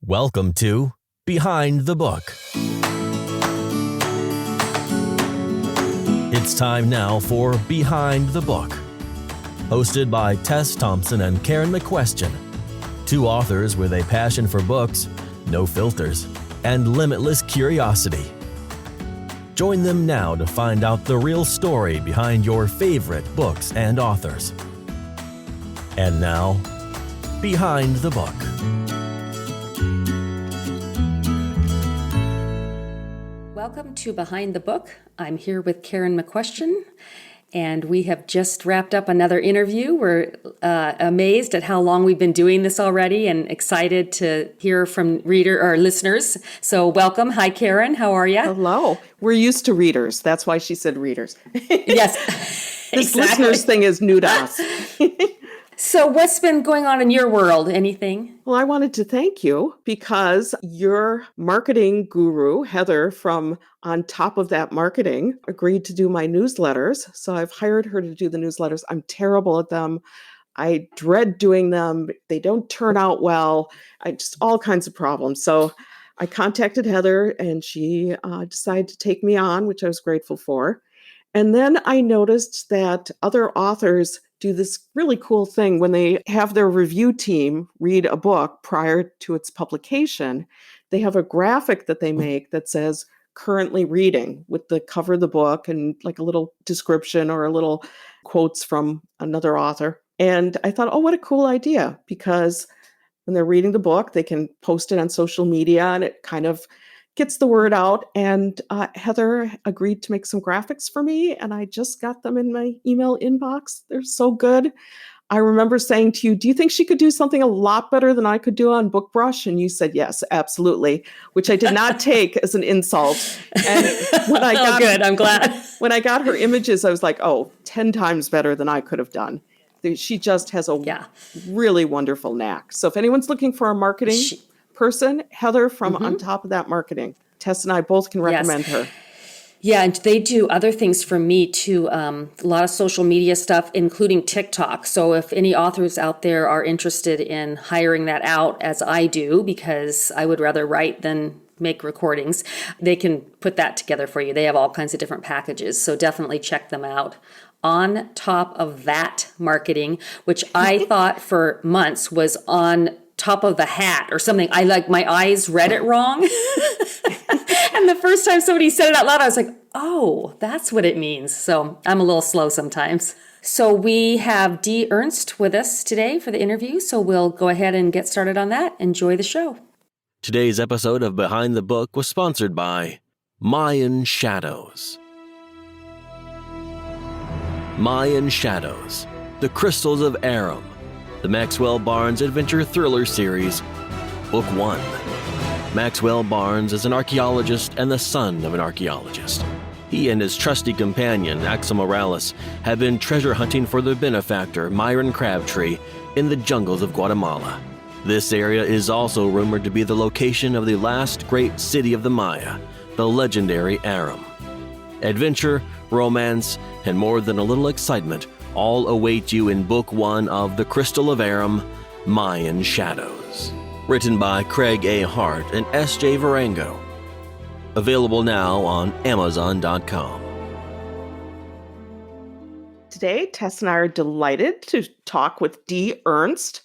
Welcome to Behind the Book. It's time now for Behind the Book, hosted by Tess Thompson and Karen McQuestion, two authors with a passion for books, no filters, and limitless curiosity. Join them now to find out the real story behind your favorite books and authors. And now, Behind the Book. Welcome to Behind the Book. I'm here with Karen McQuestion, and we have just wrapped up another interview. We're amazed at how long we've been doing this already and excited to hear from listeners. So welcome. Hi, Karen. How are you? Hello. We're used to readers. That's why she said readers. Yes. This listeners thing is new to us. So what's been going on in your world? Anything? Well, I wanted to thank you because your marketing guru, Heather, from On Top of That Marketing, agreed to do my newsletters. So I've hired her to do the newsletters. I'm terrible at them. I dread doing them. They don't turn out well. Just all kinds of problems. So I contacted Heather and she decided to take me on, which I was grateful for. And then I noticed that other authors do this really cool thing when they have their review team read a book prior to its publication. They have a graphic that they make that says currently reading with the cover of the book and like a little description or a little quotes from another author. And I thought, oh, what a cool idea, because when they're reading the book, they can post it on social media and it kind of gets the word out. And Heather agreed to make some graphics for me, and I just got them in my email inbox. They're so good. I remember saying to you, do you think she could do something a lot better than I could do on BookBrush? And you said, yes, absolutely, which I did not take as an insult. And when I got, good. I'm glad. When I got her images, I was like, 10 times better than I could have done. She just has a really wonderful knack. So if anyone's looking for a marketing person, Heather from On Top of That Marketing. Tess and I both can recommend her. Yeah, and they do other things for me too. A lot of social media stuff, including TikTok. So if any authors out there are interested in hiring that out, as I do, because I would rather write than make recordings, they can put that together for you. They have all kinds of different packages. So definitely check them out. On Top of That Marketing, which I thought for months was on top of the hat or something. My eyes read it wrong. And the first time somebody said it out loud, I was like, oh, that's what it means. So I'm a little slow sometimes. So we have Ernst with us today for the interview. So we'll go ahead and get started on that. Enjoy the show. Today's episode of Behind the Book was sponsored by Mayan Shadows. Mayan Shadows, The Crystals of Aram, the Maxwell Barnes Adventure Thriller Series, Book 1. Maxwell Barnes is an archaeologist and the son of an archaeologist. He and his trusty companion, Axel Morales, have been treasure hunting for their benefactor, Myron Crabtree, in the jungles of Guatemala. This area is also rumored to be the location of the last great city of the Maya, the legendary Aram. Adventure, romance, and more than a little excitement all await you in Book 1 of The Crystal of Aram, Mayan Shadows. Written by Craig A. Hart and S.J. Varango. Available now on Amazon.com. Today, Tess and I are delighted to talk with Dee Ernst.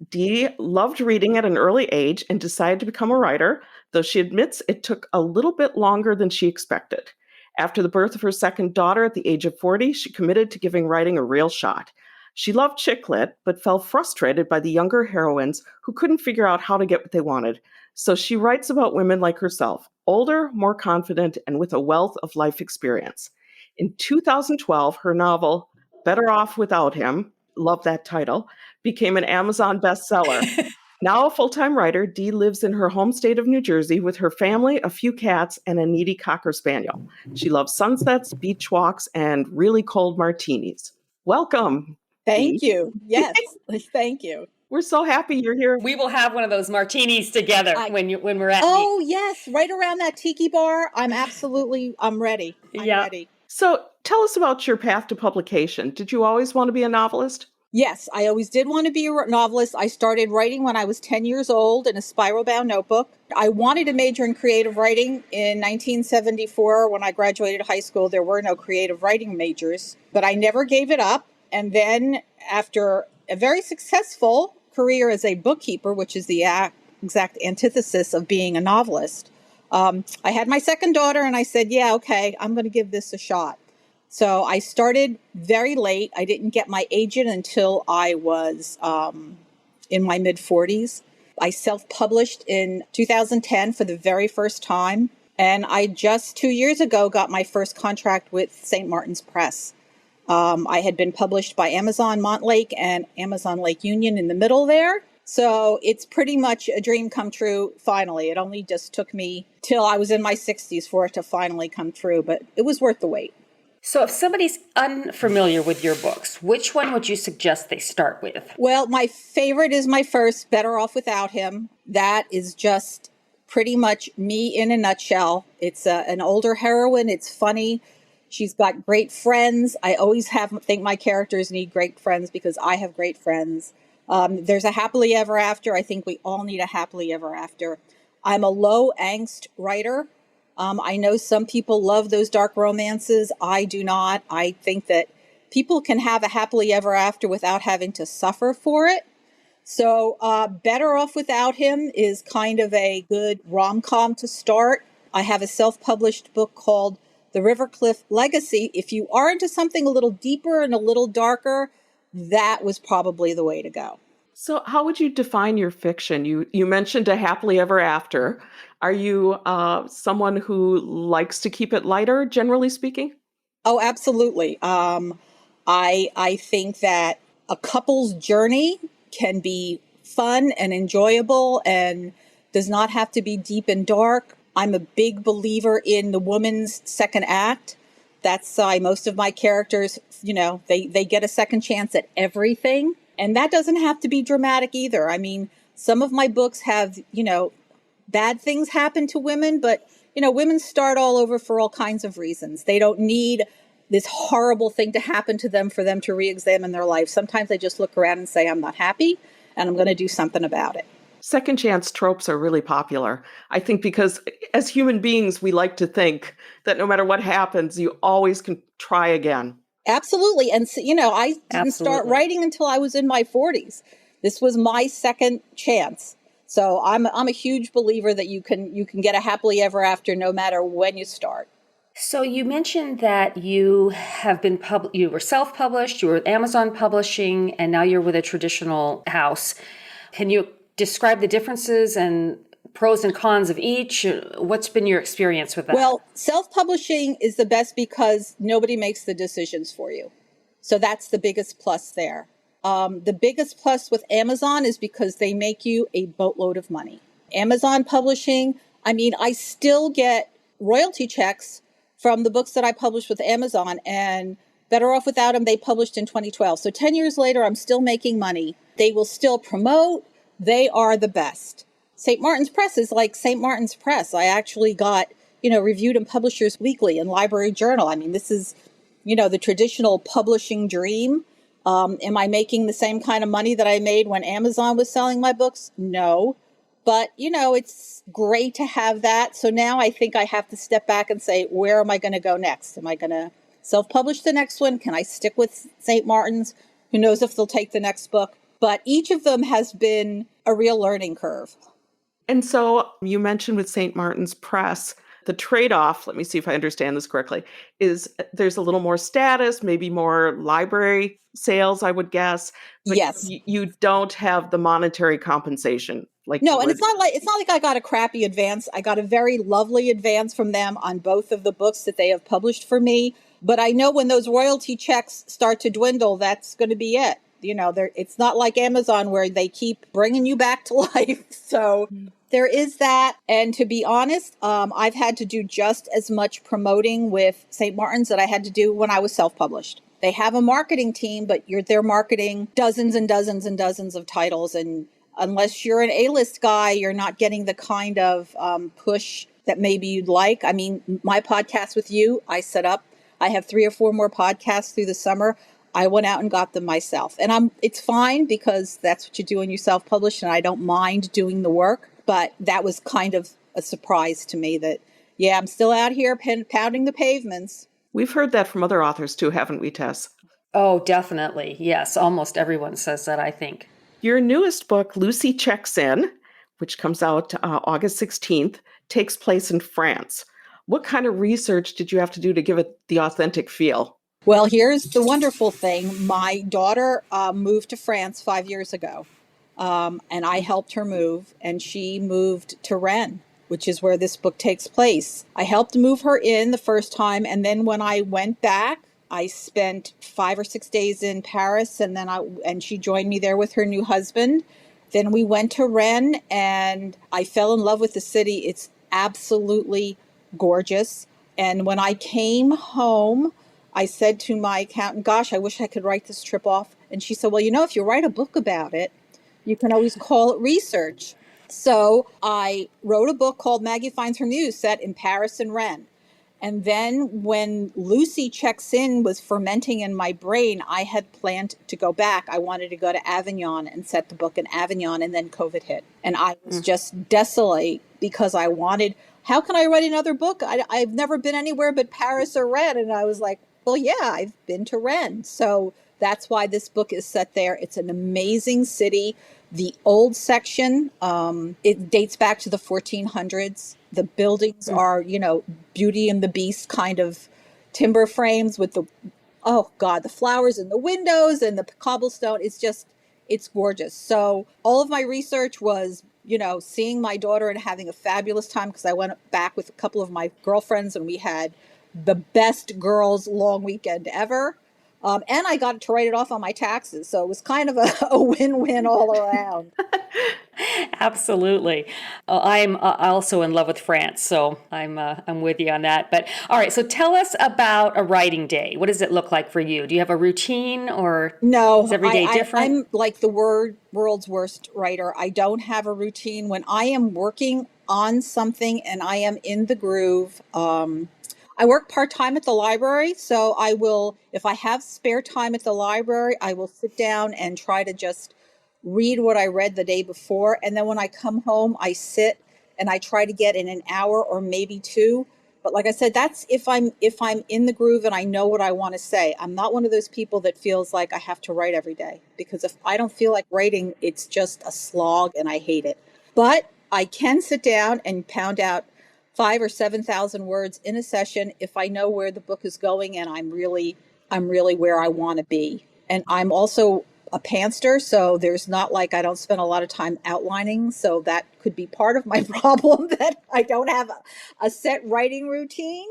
Dee loved reading at an early age and decided to become a writer, though she admits it took a little bit longer than she expected. After the birth of her second daughter at the age of 40, she committed to giving writing a real shot. She loved chick lit, but felt frustrated by the younger heroines who couldn't figure out how to get what they wanted. So she writes about women like herself, older, more confident, and with a wealth of life experience. In 2012, her novel, Better Off Without Him, love that title, became an Amazon bestseller. Now a full-time writer, Dee lives in her home state of New Jersey with her family, a few cats, and a needy Cocker Spaniel. She loves sunsets, beach walks, and really cold martinis. Welcome. Thank you. Yes, thank you. We're so happy you're here. We will have one of those martinis together when we're at. Oh, yes, right around that tiki bar. I'm ready. I'm ready. So tell us about your path to publication. Did you always want to be a novelist? Yes, I always did want to be a novelist. I started writing when I was 10 years old in a spiral bound notebook. I wanted to major in creative writing in 1974. When I graduated high school, there were no creative writing majors, but I never gave it up. And then after a very successful career as a bookkeeper, which is the exact antithesis of being a novelist, I had my second daughter and I said, yeah, okay, I'm going to give this a shot. So I started very late. I didn't get my agent until I was in my mid-40s. I self-published in 2010 for the very first time. And I just 2 years ago got my first contract with St. Martin's Press. I had been published by Amazon Montlake and Amazon Lake Union in the middle there. So it's pretty much a dream come true finally. It only just took me till I was in my 60s for it to finally come true, but it was worth the wait. So if somebody's unfamiliar with your books, which one would you suggest they start with? Well, my favorite is my first, Better Off Without Him. That is just pretty much me in a nutshell. It's an older heroine. It's funny. She's got great friends. I always think my characters need great friends because I have great friends. There's a happily ever after. I think we all need a happily ever after. I'm a low angst writer. I know some people love those dark romances. I do not. I think that people can have a happily ever after without having to suffer for it. So Better Off Without Him is kind of a good rom-com to start. I have a self-published book called The Rivercliff Legacy. If you are into something a little deeper and a little darker, that was probably the way to go. So how would you define your fiction? You mentioned a happily ever after. Are you someone who likes to keep it lighter, generally speaking? Oh, absolutely. I think that a couple's journey can be fun and enjoyable and does not have to be deep and dark. I'm a big believer in the woman's second act. That's why most of my characters, they get a second chance at everything. And that doesn't have to be dramatic either. I mean, some of my books have, bad things happen to women, but, women start all over for all kinds of reasons. They don't need this horrible thing to happen to them for them to re-examine their life. Sometimes they just look around and say, I'm not happy and I'm going to do something about it. Second chance tropes are really popular. I think because as human beings, we like to think that no matter what happens, you always can try again. Absolutely. And, I didn't start writing until I was in my 40s. This was my second chance. So I'm a huge believer that you can get a happily ever after no matter when you start. So you mentioned that you have been you were self-published, you were with Amazon Publishing, and now you're with a traditional house. Can you describe the differences and pros and cons of each? What's been your experience with that? Well, self-publishing is the best because nobody makes the decisions for you. So that's the biggest plus there. The biggest plus with Amazon is because they make you a boatload of money. Amazon Publishing, I still get royalty checks from the books that I published with Amazon, and Better Off Without Them, they published in 2012. So 10 years later, I'm still making money. They will still promote. They are the best. St. Martin's Press is like St. Martin's Press. I actually got, reviewed in Publishers Weekly and Library Journal. This is, the traditional publishing dream. Am I making the same kind of money that I made when Amazon was selling my books? No. But, it's great to have that. So now I think I have to step back and say, where am I going to go next? Am I going to self-publish the next one? Can I stick with St. Martin's? Who knows if they'll take the next book? But each of them has been a real learning curve. And so you mentioned with St. Martin's Press, the trade-off, let me see if I understand this correctly, is there's a little more status, maybe more library sales, I would guess. But yes. You don't have the monetary compensation. No, and it's not like I got a crappy advance. I got a very lovely advance from them on both of the books that they have published for me. But I know when those royalty checks start to dwindle, that's going to be it. It's not like Amazon where they keep bringing you back to life. So there is that. And to be honest, I've had to do just as much promoting with St. Martin's that I had to do when I was self-published. They have a marketing team, but they're marketing dozens and dozens and dozens of titles. And unless you're an A-list guy, you're not getting the kind of push that maybe you'd like. My podcast with you, I set up. I have 3 or 4 more podcasts through the summer. I went out and got them myself. And it's fine because that's what you do when you self-publish, and I don't mind doing the work. But that was kind of a surprise to me that, yeah, I'm still out here pounding the pavements. We've heard that from other authors too, haven't we, Tess? Oh, definitely. Yes, almost everyone says that, I think. Your newest book, Lucy Checks In, which comes out August 16th, takes place in France. What kind of research did you have to do to give it the authentic feel? Well, here's the wonderful thing. My daughter moved to France 5 years ago, and I helped her move, and she moved to Rennes, which is where this book takes place. I helped move her in the first time, and then when I went back, I spent 5 or 6 days in Paris, and she joined me there with her new husband. Then we went to Rennes, and I fell in love with the city. It's absolutely gorgeous. And when I came home, I said to my accountant, gosh, I wish I could write this trip off. And she said, well, if you write a book about it, you can always call it research. So I wrote a book called Maggie Finds Her Muse, set in Paris and Rennes. And then when Lucy Checks In was fermenting in my brain, I had planned to go back. I wanted to go to Avignon and set the book in Avignon, and then COVID hit. And I was just desolate because I wanted, how can I write another book? I've never been anywhere but Paris or Rennes. And I was like, well, yeah, I've been to Rennes. So that's why this book is set there. It's an amazing city. The old section, it dates back to the 1400s. The buildings are, Beauty and the Beast kind of timber frames with the flowers in the windows and the cobblestone. It's gorgeous. So all of my research was, seeing my daughter and having a fabulous time, because I went back with a couple of my girlfriends and we had the best girls' long weekend ever. And I got to write it off on my taxes. So it was kind of a win-win all around. Absolutely. I'm also in love with France, so I'm with you on that. But all right, so tell us about a writing day. What does it look like for you? Do you have a routine, or No, is every day different? I'm like the world's worst writer. I don't have a routine. When I am working on something and I am in the groove, I work part-time at the library, so I will, if I have spare time at the library, I will sit down and try to just read what I read the day before. And then when I come home, I sit and I try to get in an hour or maybe two. But like I said, that's if I'm in the groove and I know what I want to say. I'm not one of those people that feels like I have to write every day, because if I don't feel like writing, it's just a slog and I hate it. But I can sit down and pound out 5,000 or 7,000 words in a session if I know where the book is going and I'm really where I want to be. And I'm also a pantser, so there's not like I don't spend a lot of time outlining. So that could be part of my problem, that I don't have a set writing routine.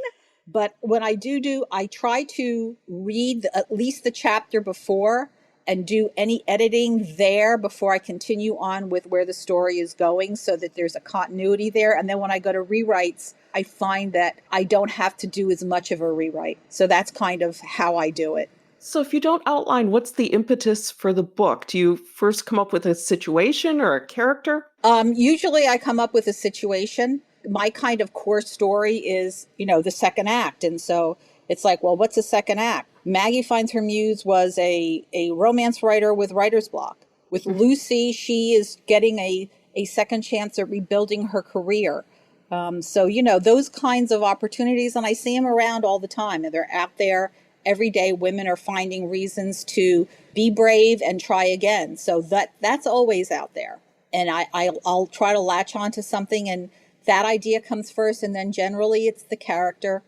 But when I do, I try to read at least the chapter before and do any editing there before I continue on with where the story is going, so that there's a continuity there. And then when I go to rewrites, I find that I don't have to do as much of a rewrite. So that's kind of how I do it. So if you don't outline, what's the impetus for the book? Do you first come up with a situation or a character? Usually I come up with a situation. My kind of core story is, the second act. And so it's like, well, what's a second act? Maggie Finds Her Muse was a romance writer with writer's block. With Lucy, she is getting a second chance at rebuilding her career. So, those kinds of opportunities, and I see them around all the time, and they're out there every day. Women are finding reasons to be brave and try again. So that's always out there. And I'll try to latch onto something, and that idea comes first. And then generally it's the character.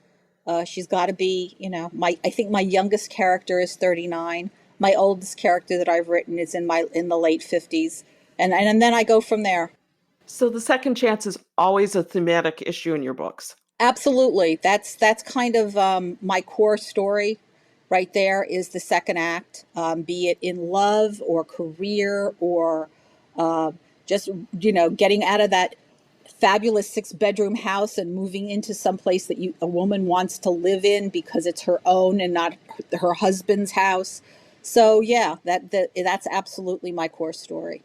She's got to be, I think my youngest character is 39. My oldest character that I've written is in the late 50s. And then I go from there. So the second chance is always a thematic issue in your books. Absolutely. That's kind of my core story right there, is the second act, be it in love or career or just, getting out of that fabulous 6-bedroom house and moving into some place that a woman wants to live in because it's her own and not her husband's house. So yeah, that's absolutely my core story.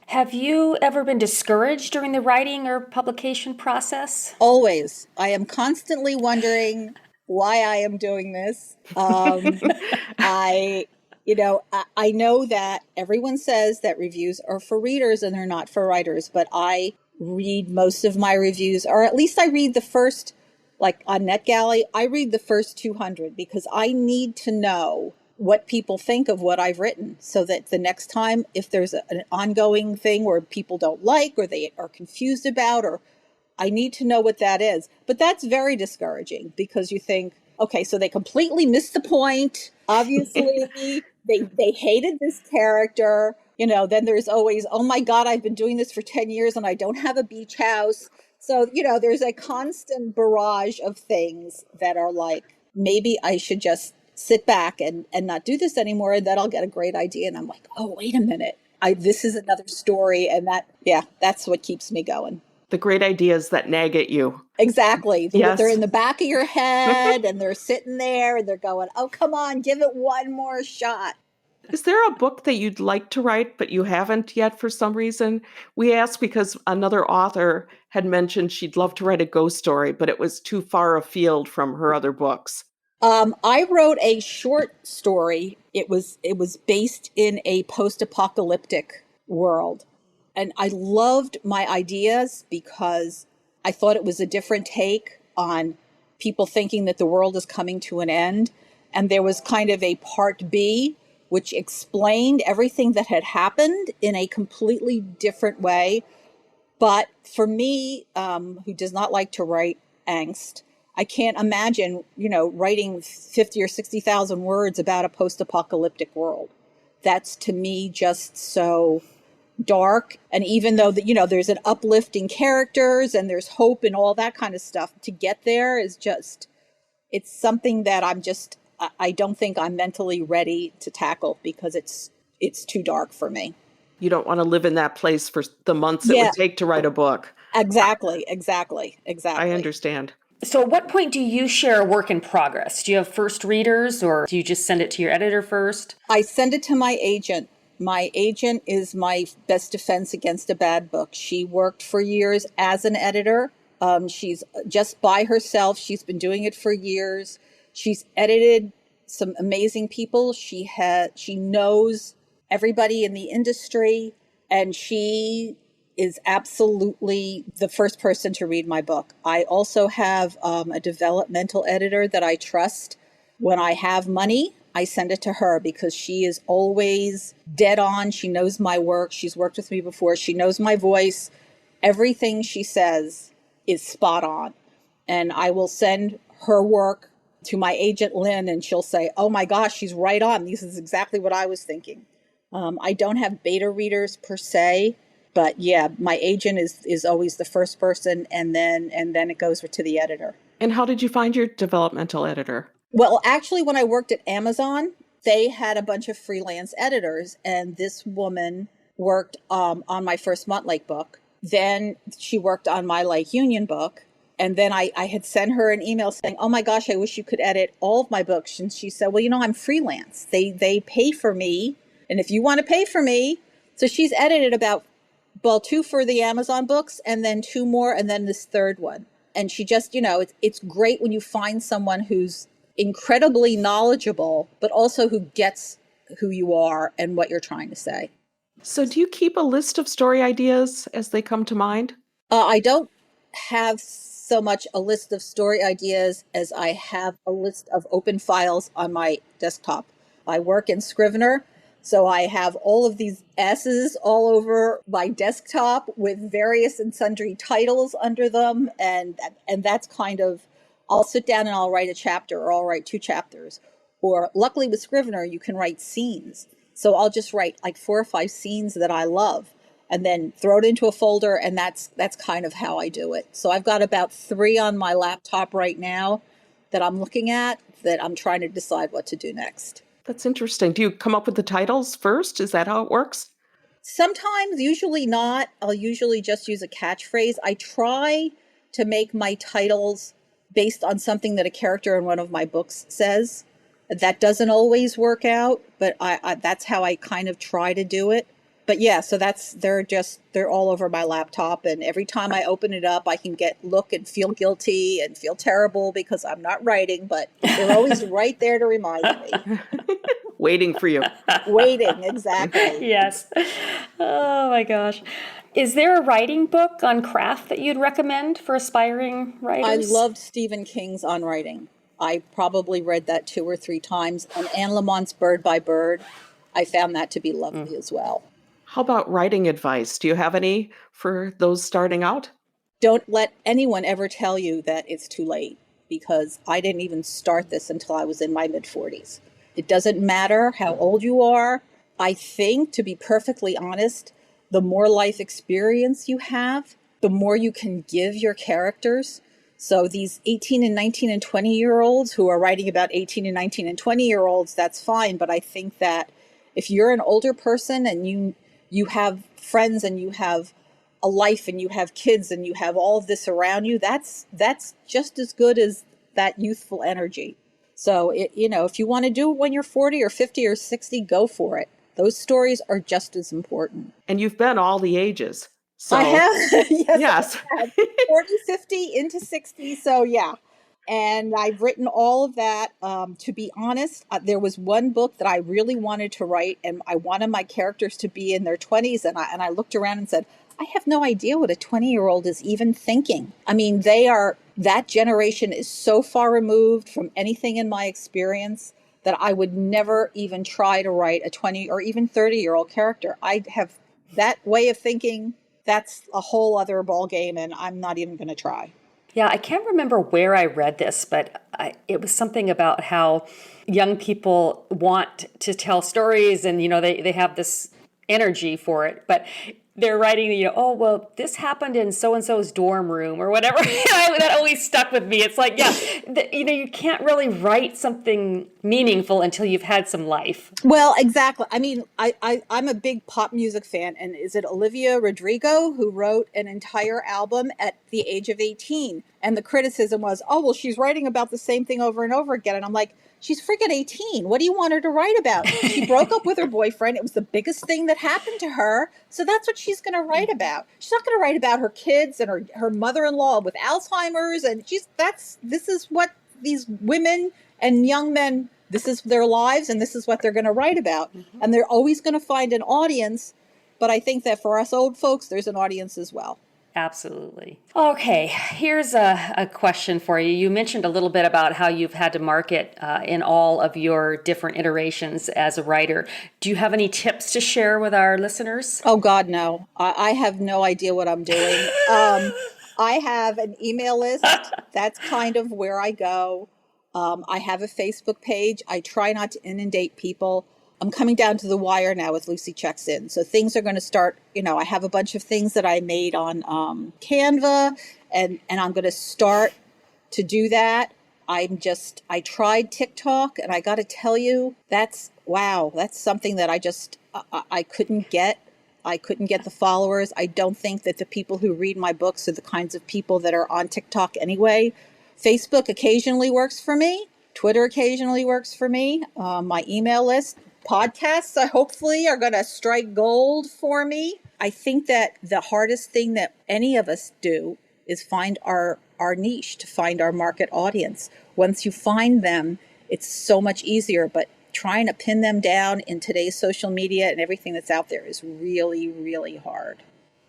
Have you ever been discouraged during the writing or publication process? Always. I am constantly wondering, why I am doing this. I, I know that everyone says that reviews are for readers and they're not for writers, but I read most of my reviews, or at least I read the first, like on NetGalley, I read the first 200 because I need to know what people think of what I've written so that the next time, if there's an ongoing thing where people don't like or they are confused about, or I need to know what that is. But that's very discouraging because you think, okay, so they completely missed the point. Obviously, they hated this character. Then there's always, oh my God, I've been doing this for 10 years and I don't have a beach house. So, there's a constant barrage of things that are like, maybe I should just sit back and not do this anymore. And then I'll get a great idea. And I'm like, oh, wait a minute. This is another story. And that's what keeps me going. The great ideas that nag at you. Exactly. Yes. They're in the back of your head and they're sitting there and they're going, oh, come on, give it one more shot. Is there a book that you'd like to write, but you haven't yet for some reason? We asked because another author had mentioned she'd love to write a ghost story, but it was too far afield from her other books. I wrote a short story. It was based in a post-apocalyptic world. And I loved my ideas because I thought it was a different take on people thinking that the world is coming to an end. And there was kind of a part B, which explained everything that had happened in a completely different way. But for me, who does not like to write angst, I can't imagine, writing 50 or 60,000 words about a post-apocalyptic world. That's to me just so dark. And even though there's an uplifting characters and there's hope and all that kind of stuff, to get there is just, it's something that I don't think I'm mentally ready to tackle because it's too dark for me. You don't want to live in that place for the months it would take to write a book. Exactly. I understand. So at what point do you share a work in progress? Do you have first readers or do you just send it to your editor first? I send it to my agent. My agent is my best defense against a bad book. She worked for years as an editor. She's just by herself. She's been doing it for years. She's edited some amazing people. She knows everybody in the industry, and she is absolutely the first person to read my book. I also have a developmental editor that I trust. When I have money, I send it to her because she is always dead on. She knows my work. She's worked with me before. She knows my voice. Everything she says is spot on. And I will send her work to my agent, Lynn, and she'll say, oh my gosh, she's right on. This is exactly what I was thinking. I don't have beta readers per se, but yeah, my agent is always the first person, and then it goes to the editor. And how did you find your developmental editor? Well, actually, when I worked at Amazon, they had a bunch of freelance editors, and this woman worked on my first Montlake book. Then she worked on my Lake Union book. And then I had sent her an email saying, oh my gosh, I wish you could edit all of my books. And she said, well, I'm freelance. They pay for me. And if you want to pay for me. So she's edited about, 2 for the Amazon books and then 2 more and then this third one. And she just, it's great when you find someone who's incredibly knowledgeable, but also who gets who you are and what you're trying to say. So do you keep a list of story ideas as they come to mind? I don't have so much a list of story ideas as I have a list of open files on my desktop. I work in Scrivener, so I have all of these S's all over my desktop with various and sundry titles under them, and that's kind of, I'll sit down and I'll write a chapter, or I'll write 2 chapters. Or luckily with Scrivener, you can write scenes. So I'll just write like 4 or 5 scenes that I love and then throw it into a folder. And that's kind of how I do it. So I've got about 3 on my laptop right now that I'm looking at that I'm trying to decide what to do next. That's interesting. Do you come up with the titles first? Is that how it works? Sometimes, usually not. I'll usually just use a catchphrase. I try to make my titles based on something that a character in one of my books says. That doesn't always work out, but I that's how I kind of try to do it. But yeah, so they're all over my laptop, and every time I open it up, I can look and feel guilty and feel terrible because I'm not writing, but they're always right there to remind me. Waiting for you. Waiting, exactly. Yes. Oh my gosh. Is there a writing book on craft that you'd recommend for aspiring I writers? loved Stephen King's On Writing. I probably read that 2 or 3 times, and Anne Lamont's Bird by Bird. I found that to be lovely as well. How about writing advice? Do you have any for those starting out? Don't let anyone ever tell you that it's too late, because I didn't even start this until I was in my mid-40s. It doesn't matter how old you are. I think, to be perfectly honest, the more life experience you have, the more you can give your characters. So these 18 and 19 and 20-year-olds who are writing about 18 and 19 and 20-year-olds, that's fine. But I think that if you're an older person and you have friends and you have a life and you have kids and you have all of this around you, that's just as good as that youthful energy. So, if you want to do it when you're 40 or 50 or 60, go for it. Those stories are just as important. And you've been all the ages. So I have, yes. I have 40, 50 into 60. So yeah. And I've written all of that. To be honest, there was one book that I really wanted to write, and I wanted my characters to be in their 20s. And I looked around and said, I have no idea what a 20-year-old is even thinking. I mean, that generation is so far removed from anything in my experience that I would never even try to write a 20 or even 30-year-old character. I have that way of thinking. That's a whole other ball game, and I'm not even going to try. Yeah, I can't remember where I read this, but it was something about how young people want to tell stories, and they have this energy for it, but they're writing, oh, well, this happened in so-and-so's dorm room or whatever. That always stuck with me. It's like, you can't really write something meaningful until you've had some life. Well, exactly. I mean, I'm a big pop music fan. And is it Olivia Rodrigo who wrote an entire album at the age of 18? And the criticism was, oh, well, she's writing about the same thing over and over again. And I'm like, she's freaking 18. What do you want her to write about? She broke up with her boyfriend. It was the biggest thing that happened to her. So that's what she's going to write about. She's not going to write about her kids and her mother-in-law with Alzheimer's. And this is what these women and young men, this is their lives, and this is what they're going to write about. Mm-hmm. And they're always going to find an audience. But I think that for us old folks, there's an audience as well. Absolutely. Okay, here's a question for you. You mentioned a little bit about how you've had to market in all of your different iterations as a writer. Do you have any tips to share with our listeners? Oh, God, no. I have no idea what I'm doing. I have an email list. That's kind of where I go. I have a Facebook page. I try not to inundate people. I'm coming down to the wire now with Lucy Checks In. So things are going to start, I have a bunch of things that I made on Canva, and I'm going to start to do that. I tried TikTok, and I got to tell you, that's something that I couldn't get. I couldn't get the followers. I don't think that the people who read my books are the kinds of people that are on TikTok anyway. Facebook occasionally works for me. Twitter occasionally works for me. My email list. Podcasts, hopefully, are going to strike gold for me. I think that the hardest thing that any of us do is find our niche, to find our market audience. Once you find them, it's so much easier. But trying to pin them down in today's social media and everything that's out there is really, really hard.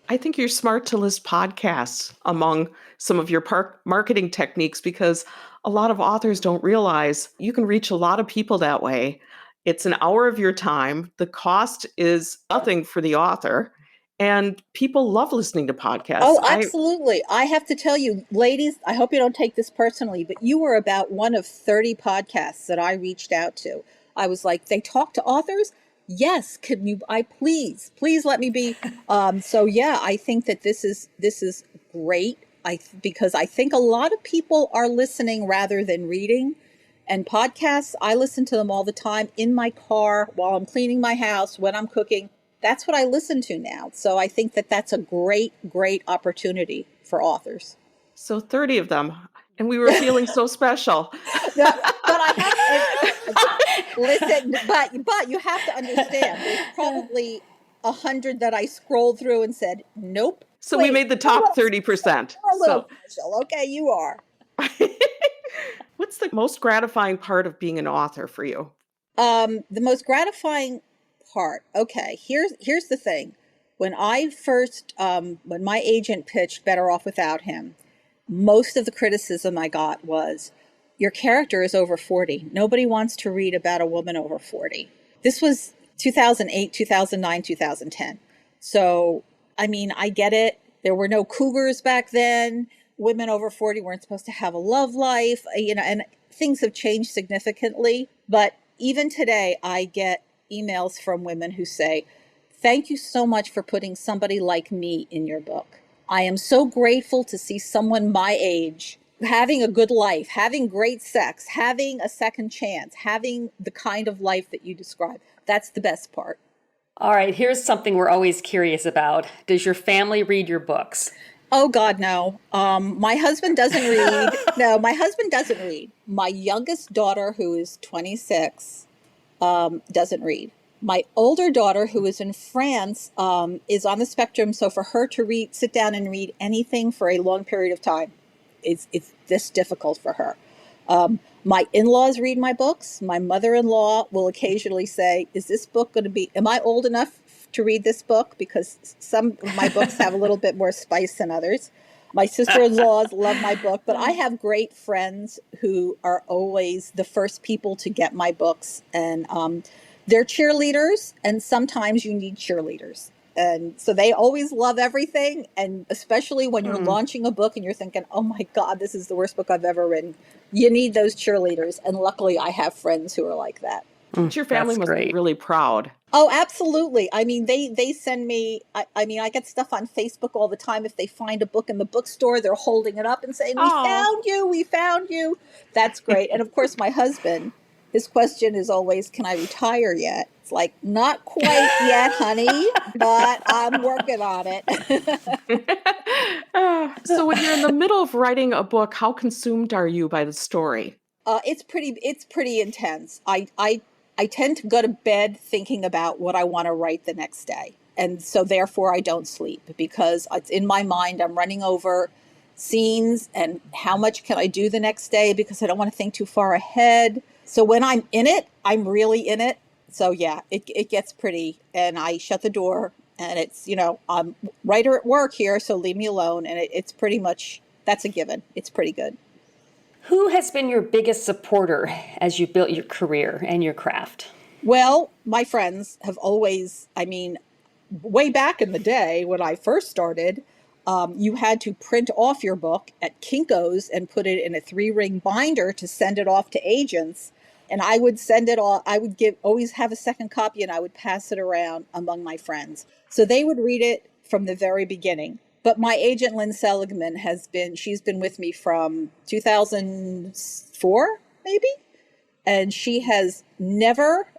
I think you're smart to list podcasts among some of your marketing techniques, because a lot of authors don't realize you can reach a lot of people that way. It's an hour of your time. The cost is nothing for the author. And people love listening to podcasts. Oh, absolutely. I have to tell you, ladies, I hope you don't take this personally, but you were about one of 30 podcasts that I reached out to. I was like, they talk to authors? Yes. Please let me be. So yeah, I think that this is great. Because I think a lot of people are listening rather than reading. And podcasts, I listen to them all the time in my car, while I'm cleaning my house, when I'm cooking. That's what I listen to now. So I think that that's a great, great opportunity for authors. So 30 of them, and we were feeling so special. No, but I have listen. But you have to understand. There's probably 100 that I scrolled through and said, nope. So we made the top 30%. You're a little So special. Okay, you are. what's the most gratifying part of being an author for you? The most gratifying part. Okay, here's the thing. When I first, when my agent pitched Better Off Without Him, most of the criticism I got was, your character is over 40. Nobody wants to read about a woman over 40. This was 2008, 2009, 2010. So, I mean, I get it. There were no cougars back then. Women over 40 weren't supposed to have a love life, and things have changed significantly. But even today, I get emails from women who say, thank you so much for putting somebody like me in your book. I am so grateful to see someone my age having a good life, having great sex, having a second chance, having the kind of life that you describe. That's the best part. All right, here's something we're always curious about. Does your family read your books? Oh, God, no. My husband doesn't read. No, my husband doesn't read. My youngest daughter, who is 26, doesn't read. My older daughter, who is in France, is on the spectrum. So for her to sit down and read anything for a long period of time, it's this difficult for her. My in-laws read my books. My mother-in-law will occasionally say, is this book going to be, am I old enough to read this book? Because some of my books have a little bit more spice than others. My sister-in-laws love my book, but I have great friends who are always the first people to get my books. And they're cheerleaders, and sometimes you need cheerleaders. And so they always love everything. And especially when you're launching a book and you're thinking, oh my God, this is the worst book I've ever written. You need those cheerleaders. And luckily I have friends who are like that. But your family must be really proud. Oh, absolutely. I mean, they send me, I mean, I get stuff on Facebook all the time. If they find a book in the bookstore, they're holding it up and saying, we found you. That's great. And of course, my husband, his question is always, can I retire yet? It's like, not quite yet, honey, but I'm working on it. So when you're in the middle of writing a book, how consumed are you by the story? It's pretty intense. I tend to go to bed thinking about what I want to write the next day. And so therefore I don't sleep, because it's in my mind, I'm running over scenes and how much can I do the next day, because I don't want to think too far ahead. So when I'm in it, I'm really in it. So yeah, it gets pretty, and I shut the door, and it's, I'm writer at work here, so leave me alone. And it's pretty much, that's a given. It's pretty good. Who has been your biggest supporter as you built your career and your craft? Well, my friends have always, I mean, way back in the day when I first started, you had to print off your book at Kinko's and put it in a 3-ring binder to send it off to agents. And I would send it all, I would always have a second copy, and I would pass it around among my friends. So they would read it from the very beginning. But my agent, Lynn Seligman, she's been with me from 2004, maybe? And she has never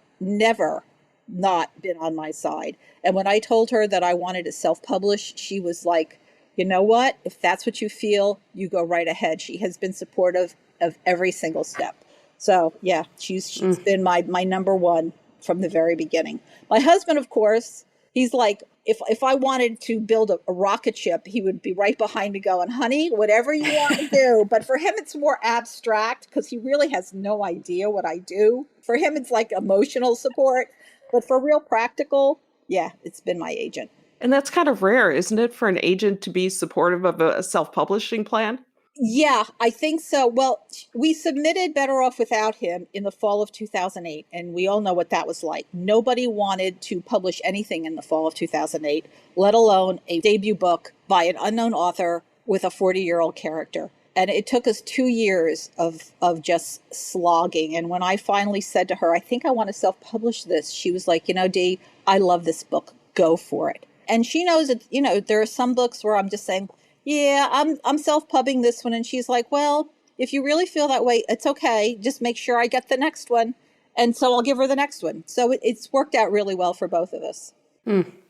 not been on my side. And when I told her that I wanted to self-publish, she was like, you know what? If that's what you feel, you go right ahead. She has been supportive of every single step. So yeah, she's been my number one from the very beginning. My husband, of course, he's like, if I wanted to build a rocket ship, he would be right behind me going, honey, whatever you want to do. But for him, it's more abstract because he really has no idea what I do. For him, it's like emotional support. But for real practical, yeah, it's been my agent. And that's kind of rare, isn't it, for an agent to be supportive of a self-publishing plan? Yeah, I think so. Well, we submitted Better Off Without Him in the fall of 2008, and we all know what that was like. Nobody wanted to publish anything in the fall of 2008, let alone a debut book by an unknown author with a 40-year-old character. And it took us 2 years of just slogging. And when I finally said to her, I think I want to self-publish this, she was like, Dee, I love this book. Go for it. And she knows that, there are some books where I'm just saying, yeah, I'm self-pubbing this one. And she's like, well, if you really feel that way, it's okay. Just make sure I get the next one. And so I'll give her the next one. So it's worked out really well for both of us.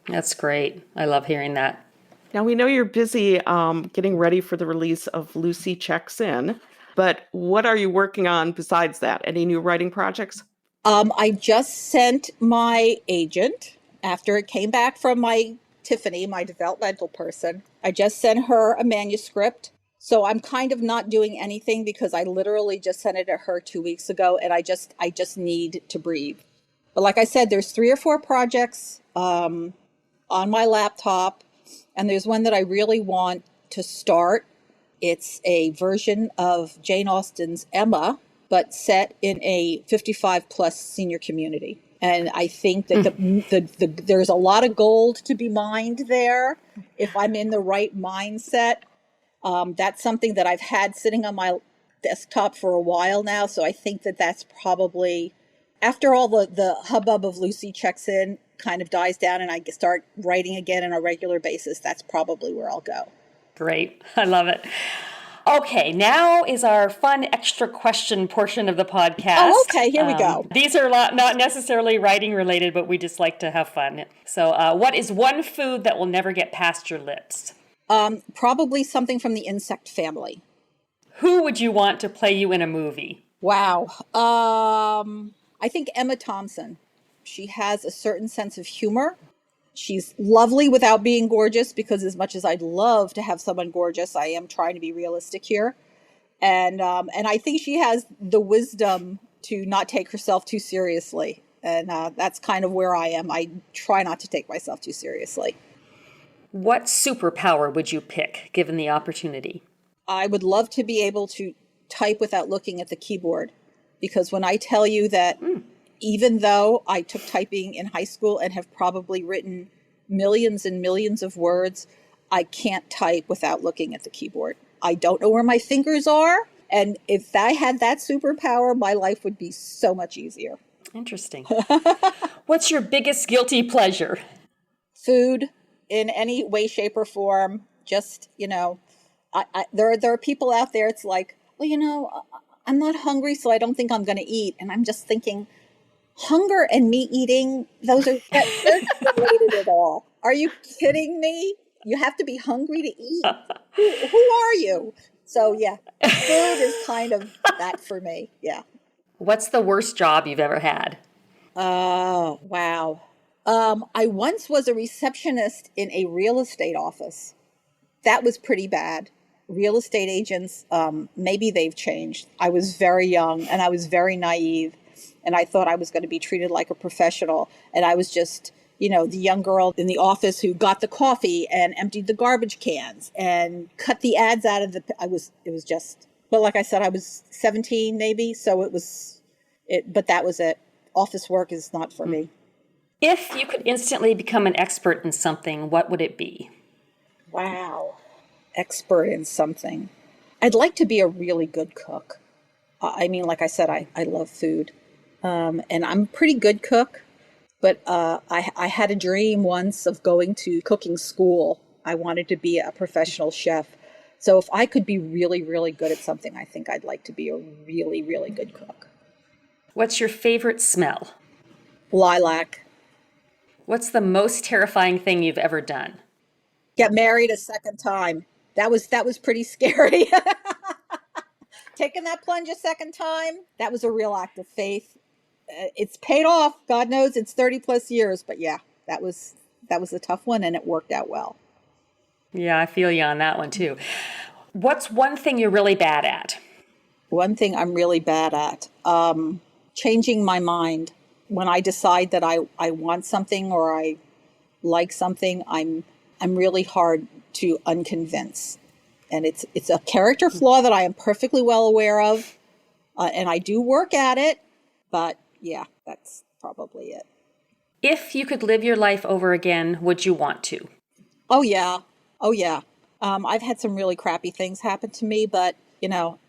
That's great. I love hearing that. Now, we know you're busy getting ready for the release of Lucy Checks In, but what are you working on besides that? Any new writing projects? I just sent my agent after it came back from my Tiffany, my developmental person, I just sent her a manuscript. So I'm kind of not doing anything because I literally just sent it to her 2 weeks ago, and I just need to breathe. But like I said, there's 3 or 4 projects on my laptop, and there's one that I really want to start. It's a version of Jane Austen's Emma, but set in a 55 plus senior community. And I think that there's a lot of gold to be mined there if I'm in the right mindset. That's something that I've had sitting on my desktop for a while now. So I think that that's probably, after all the hubbub of Lucy checks in kind of dies down and I start writing again on a regular basis, that's probably where I'll go. Great. I love it. Okay, now is our fun extra question portion of the podcast. Oh, okay, here we go. These are not necessarily writing related, but we just like to have fun. So what is one food that will never get past your lips? Probably something from the insect family. Who would you want to play you in a movie? Wow. I think Emma Thompson. She has a certain sense of humor. She's lovely without being gorgeous, because as much as I'd love to have someone gorgeous, I am trying to be realistic here. And I think she has the wisdom to not take herself too seriously. And that's kind of where I am. I try not to take myself too seriously. What superpower would you pick, given the opportunity? I would love to be able to type without looking at the keyboard. Because when I tell you that even though I took typing in high school and have probably written millions and millions of words, I can't type without looking at the keyboard. I don't know where my fingers are. And if I had that superpower, my life would be so much easier. Interesting. What's your biggest guilty pleasure? Food in any way, shape, or form. Just, there are people out there, it's like, well, I'm not hungry, so I don't think I'm going to eat. And I'm just thinking, hunger and me eating, they're not related at all. Are you kidding me? You have to be hungry to eat. Who are you? So yeah, food is kind of that for me. Yeah. What's the worst job you've ever had? Oh, wow. I once was a receptionist in a real estate office. That was pretty bad. Real estate agents, maybe they've changed. I was very young and I was very naive. And I thought I was going to be treated like a professional. And I was just, the young girl in the office who got the coffee and emptied the garbage cans and cut the ads out of but like I said, I was 17 maybe. So but that was it. Office work is not for me. If you could instantly become an expert in something, what would it be? Wow. Expert in something. I'd like to be a really good cook. Like I said, I love food. And I'm a pretty good cook, but I had a dream once of going to cooking school. I wanted to be a professional chef. So if I could be really, really good at something, I think I'd like to be a really, really good cook. What's your favorite smell? Lilac. What's the most terrifying thing you've ever done? Get married a second time. That was pretty scary. Taking that plunge a second time, that was a real act of faith. It's paid off. God knows it's 30 plus years. But yeah, that was a tough one, and it worked out well. Yeah, I feel you on that one too. What's one thing you're really bad at? One thing I'm really bad at, changing my mind. When I decide that I want something or I like something, I'm really hard to unconvince. And it's a character flaw that I am perfectly well aware of. And I do work at it. But yeah, that's probably it. If you could live your life over again, would you want to? Oh, yeah. I've had some really crappy things happen to me, but,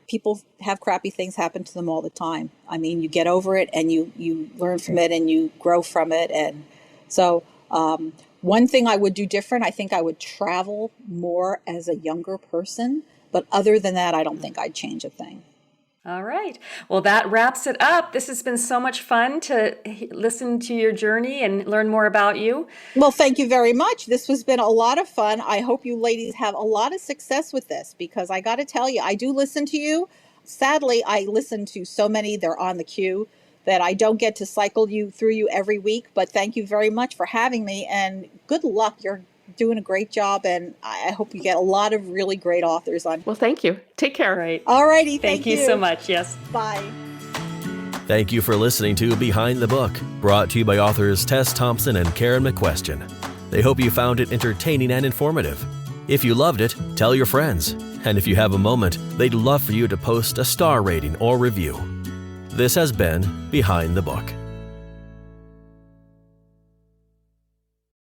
people have crappy things happen to them all the time. You get over it and you learn from it and you grow from it. And so one thing I would do different, I think I would travel more as a younger person. But other than that, I don't think I'd change a thing. All right. Well, that wraps it up. This has been so much fun to listen to your journey and learn more about you. Well, thank you very much. This has been a lot of fun. I hope you ladies have a lot of success with this, because I got to tell you, I do listen to you. Sadly, I listen to so many, they're on the queue. that I don't get to cycle through you every week, but thank you very much for having me, and good luck. You're doing a great job, and I hope you get a lot of really great authors on. Well, thank you. Take care. Great. All righty. Thank you so much. Yes. Bye. Thank you for listening to Behind the Book, brought to you by authors Tess Thompson and Karen McQuestion. They hope you found it entertaining and informative. If you loved it, tell your friends. And if you have a moment, they'd love for you to post a star rating or review. This has been Behind the Book.